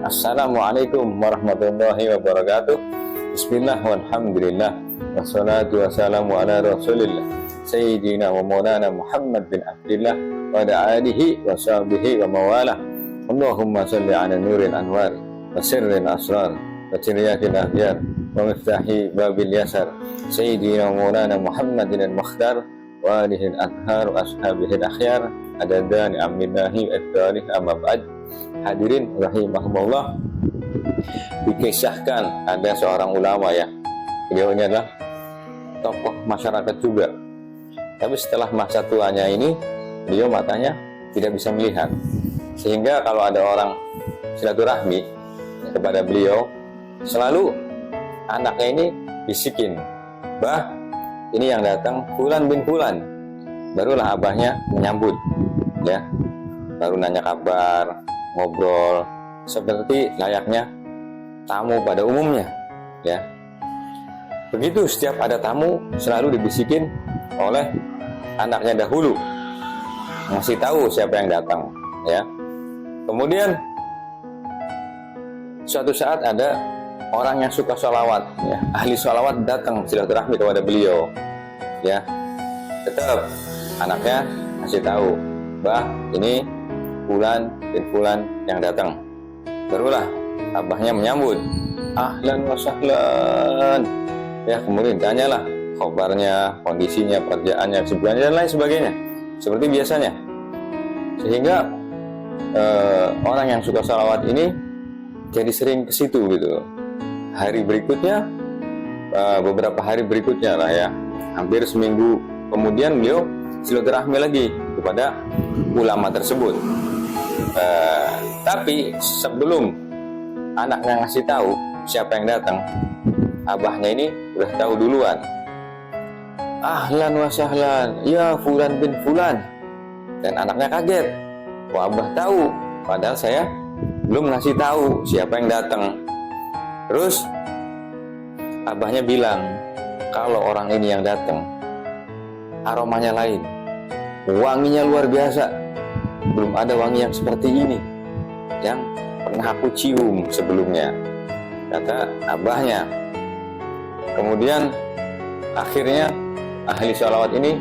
Assalamualaikum warahmatullahi wabarakatuh. Bismillah walhamdulillah. Wassalatu wassalamu ala rasulillah Sayyidina wa maulana Muhammad bin Abdillah wa ala alihi wa sahbihi wa mawalah. Allahumma salli ala nuril anwar wa sirril asrar wa tiryatil ahyar wa miftahi babil yasar Sayyidina wa maulana Muhammadin al-mukhtar wa alihi al-athhar wa ashabihi al-akhyar adadani aminahi wa iftarih amma ba'd. Hadirin rahimahumullah, dikisahkan ada seorang ulama ya, beliau ini adalah tokoh masyarakat juga, tapi setelah masa tuanya ini beliau matanya tidak bisa melihat, sehingga kalau ada orang silaturahmi kepada beliau, selalu anaknya ini bisikin, "Bah, ini yang datang Fulan bin Fulan." Barulah abahnya menyambut ya, baru nanya kabar, ngobrol seperti layaknya tamu pada umumnya ya. Begitu setiap ada tamu selalu dibisikin oleh anaknya dahulu, ngasih tahu siapa yang datang ya. Kemudian suatu saat ada orang yang suka sholawat ya, ahli sholawat datang silaturahmi kepada beliau ya. Tetap anaknya ngasih tahu, "Bah, ini Fulan bin Fulan yang datang." Barulah abahnya menyambut, "Ahlan wa sahlan." Ya, kemudian tanyalah kabarnya, kondisinya, pekerjaannya, kesibukannya dan lain sebagainya, seperti biasanya. Sehingga orang yang suka salawat ini jadi sering ke situ gitu. Hari berikutnya, beberapa hari berikutnya lah ya, hampir seminggu kemudian beliau silaturahmi lagi kepada ulama tersebut. Tapi sebelum anaknya ngasih tahu siapa yang datang, abahnya ini udah tahu duluan. "Ahlan wa sahlan, ya Fulan bin Fulan." Dan anaknya kaget, "Wah, abah tahu, padahal saya belum ngasih tahu siapa yang datang." Terus abahnya bilang, "Kalau orang ini yang datang, aromanya lain, wanginya luar biasa. Belum ada wangi yang seperti ini yang pernah aku cium sebelumnya," kata abahnya. Kemudian akhirnya ahli sholawat ini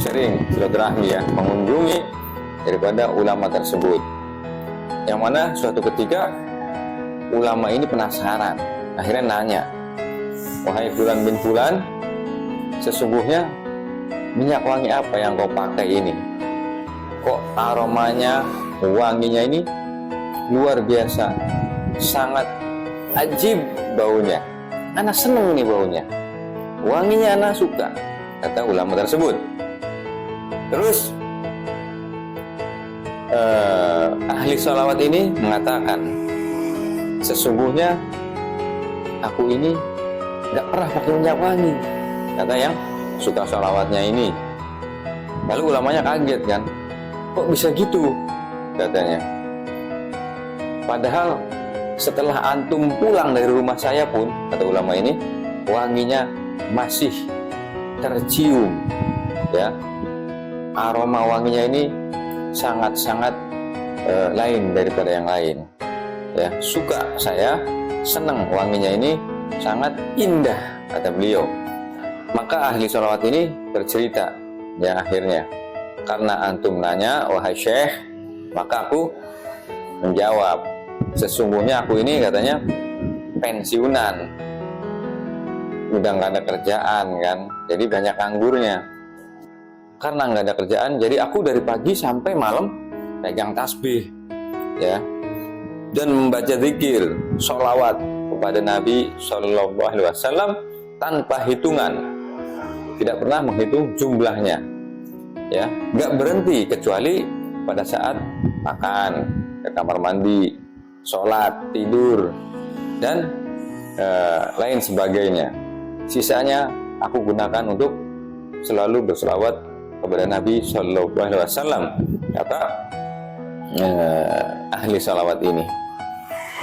sering silaturahmi ya, mengunjungi daripada ulama tersebut. Yang mana suatu ketika ulama ini penasaran, akhirnya nanya, "Wahai Fulan bin Fulan, sesungguhnya minyak wangi apa yang kau pakai ini? Kok aromanya, wanginya ini luar biasa, sangat ajib baunya. Ana seneng nih baunya, wanginya ana suka," kata ulama tersebut. Terus ahli sholawat ini mengatakan, "Sesungguhnya aku ini gak pernah pakai minyak wangi," kata yang suka sholawatnya ini. Lalu ulamanya kaget kan, "Kok bisa gitu?" katanya. "Padahal setelah antum pulang dari rumah saya pun," kata ulama ini, "wanginya masih tercium ya. Aroma wanginya ini sangat-sangat lain daripada yang lain ya. Suka saya, senang wanginya ini sangat indah," kata beliau. Maka ahli sholawat ini bercerita ya, akhirnya, "Karena antum nanya, wahai syekh, maka aku menjawab, sesungguhnya aku ini," katanya, "pensiunan, udah nggak ada kerjaan kan, jadi banyak anggurnya. Karena nggak ada kerjaan, jadi aku dari pagi sampai malam pegang tasbih ya, dan membaca zikir, sholawat kepada Nabi Shallallahu Alaihi Wasallam tanpa hitungan, tidak pernah menghitung jumlahnya ya, nggak berhenti kecuali pada saat makan, ke kamar mandi, sholat, tidur, dan lain sebagainya. Sisanya aku gunakan untuk selalu berselawat kepada Nabi Shallallahu Alaihi Wasallam," kata ahli salawat ini.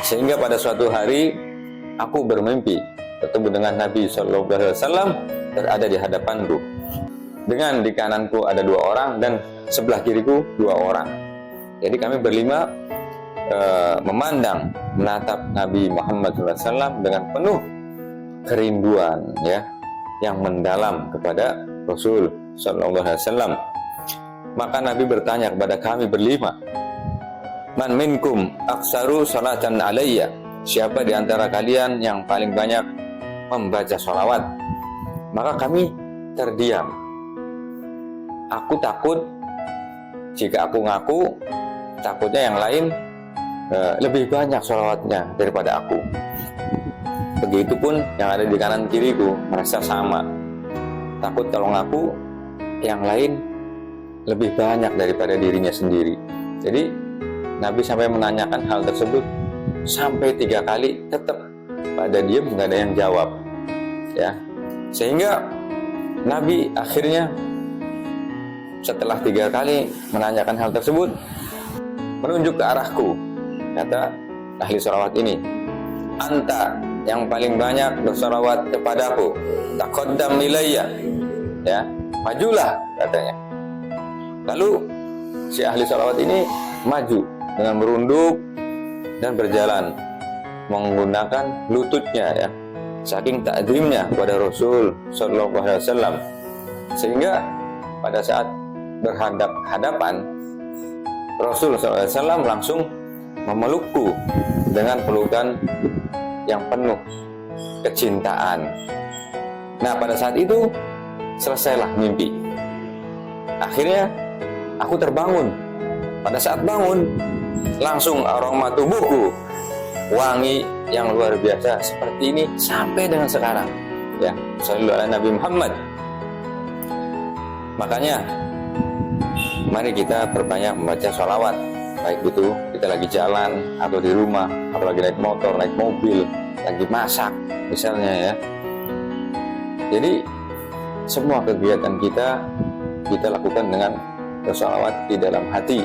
Sehingga pada suatu hari aku bermimpi bertemu dengan Nabi Shallallahu Alaihi Wasallam berada di hadapanku. Dengan di kananku ada 2 orang dan sebelah kiriku 2 orang. Jadi kami berlima memandang, menatap Nabi Muhammad SAW dengan penuh kerinduan ya, yang mendalam kepada Rasul Sallallahu Alaihi Wasallam. Maka Nabi bertanya kepada kami berlima, man minkum aksaru salatan alayya, siapa di antara kalian yang paling banyak membaca sholawat? Maka kami terdiam. Aku takut jika aku ngaku, takutnya yang lain lebih banyak sholawatnya daripada aku. Begitupun yang ada di kanan kiriku merasa sama. Takut kalau ngaku yang lain lebih banyak daripada dirinya sendiri. Jadi Nabi sampai menanyakan hal tersebut sampai 3 kali, tetap pada diam, nggak ada yang jawab ya. Sehingga Nabi akhirnya setelah 3 kali menanyakan hal tersebut menunjuk ke arahku, kata ahli sholawat ini, anta yang paling banyak bersolawat kepadaku, taqaddam ilayya ya, majulah katanya. Lalu si ahli sholawat ini maju dengan merunduk dan berjalan menggunakan lututnya ya, saking takzimnya kepada Rasul Sallallahu Alaihi Wasallam, sehingga pada saat berhadap-hadapan Rasul Sallallahu Alaihi Wasallam langsung memelukku dengan pelukan yang penuh kecintaan. Nah, pada saat itu selesailah mimpi. Akhirnya aku terbangun. Pada saat bangun, langsung aroma tubuhku wangi yang luar biasa seperti ini sampai dengan sekarang ya. Sallallahu alaihi Nabi Muhammad. Makanya mari kita perbanyak membaca sholawat, baik itu kita lagi jalan atau di rumah, atau lagi naik motor, naik mobil, lagi masak misalnya ya. Jadi semua kegiatan kita lakukan dengan bersolawat di dalam hati.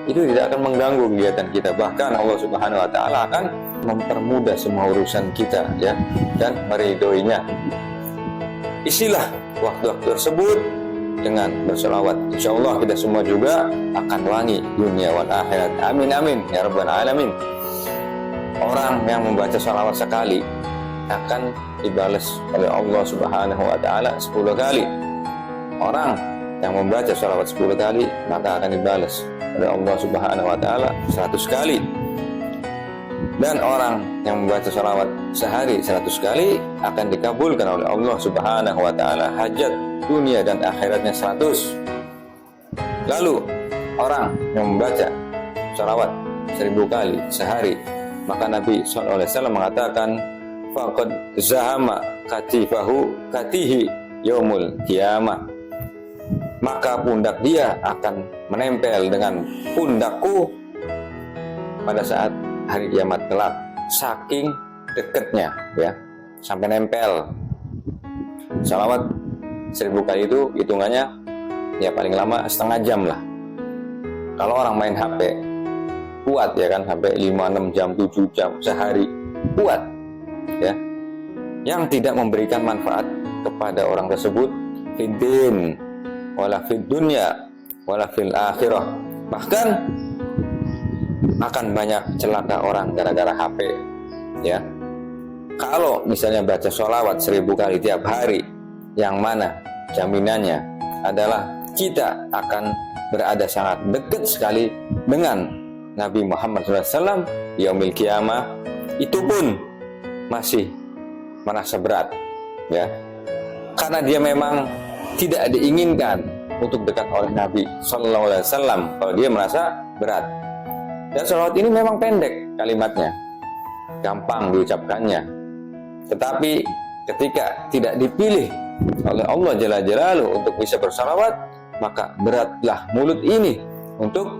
Itu tidak akan mengganggu kegiatan kita, bahkan Allah Subhanahu wa Ta'ala akan mempermudah semua urusan kita ya, dan meridhoinya. Isilah waktu-waktu tersebut dengan bersolawat. Insya Allah kita semua juga akan wangi dunia wal akhirat. Amin amin ya rabbal alamin. Orang yang membaca sholawat sekali akan dibalas oleh Allah Subhanahu wa Ta'ala 10 kali. Orang yang membaca sholawat 10 kali maka akan dibalas oleh Allah Subhanahu wa Ta'ala 100 kali. Dan orang yang membaca sholawat sehari 100 kali akan dikabulkan oleh Allah Subhanahu wa Ta'ala hajat dunia dan akhiratnya 100. Lalu orang yang membaca sholawat 1000 kali sehari, maka Nabi SAW mengatakan faqad zahama katifahu katihi yaumul qiyamah, maka pundak dia akan menempel dengan pundakku pada saat hari kiamat kelak, saking dekatnya ya, sampai nempel. Sholawat 1000 kali itu hitungannya ya paling lama setengah jam lah. Kalau orang main HP kuat ya kan, sampai 5-6 jam 7 jam sehari kuat ya. Yang tidak memberikan manfaat kepada orang tersebut fiddin wala fid dunya wala fil akhirah, bahkan akan banyak celaka orang gara-gara HP ya. Kalau misalnya baca sholawat 1000 kali tiap hari, yang mana jaminannya adalah kita akan berada sangat dekat sekali dengan Nabi Muhammad SAW di yaumil qiyamah. Itu pun masih merasa berat ya, karena dia memang tidak diinginkan untuk dekat oleh Nabi Sallallahu Alaihi Wasallam kalau dia merasa berat. Dan sholawat ini memang pendek kalimatnya, gampang diucapkannya, tetapi ketika tidak dipilih oleh Allah Jalla Jalaluhu untuk bisa bersalawat, maka beratlah mulut ini untuk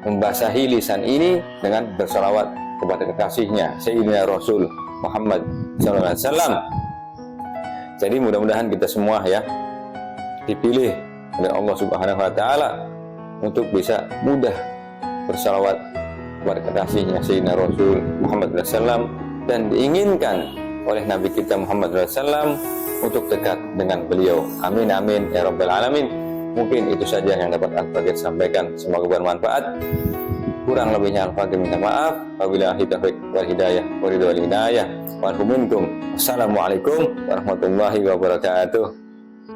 membasahi lisan ini dengan bersalawat kepada kekasihnya Sayyidina Rasul Muhammad SAW. Jadi mudah-mudahan kita semua ya dipilih oleh Allah Subhanahu wa Ta'ala untuk bisa mudah bersalawat kepada kekasihnya Sayyidina Rasul Muhammad SAW, dan diinginkan oleh Nabi kita Muhammad SAW untuk dekat dengan beliau. Amin amin ya rabbal alamin. Mungkin itu saja yang dapat Al-Fatihah sampaikan, semoga bermanfaat. Kurang lebihnya al-fadhil minta maaf. Wabillahi taufiq wal hidayah wa ridwal hidayah. Wassalamualaikum warahmatullahi wabarakatuh.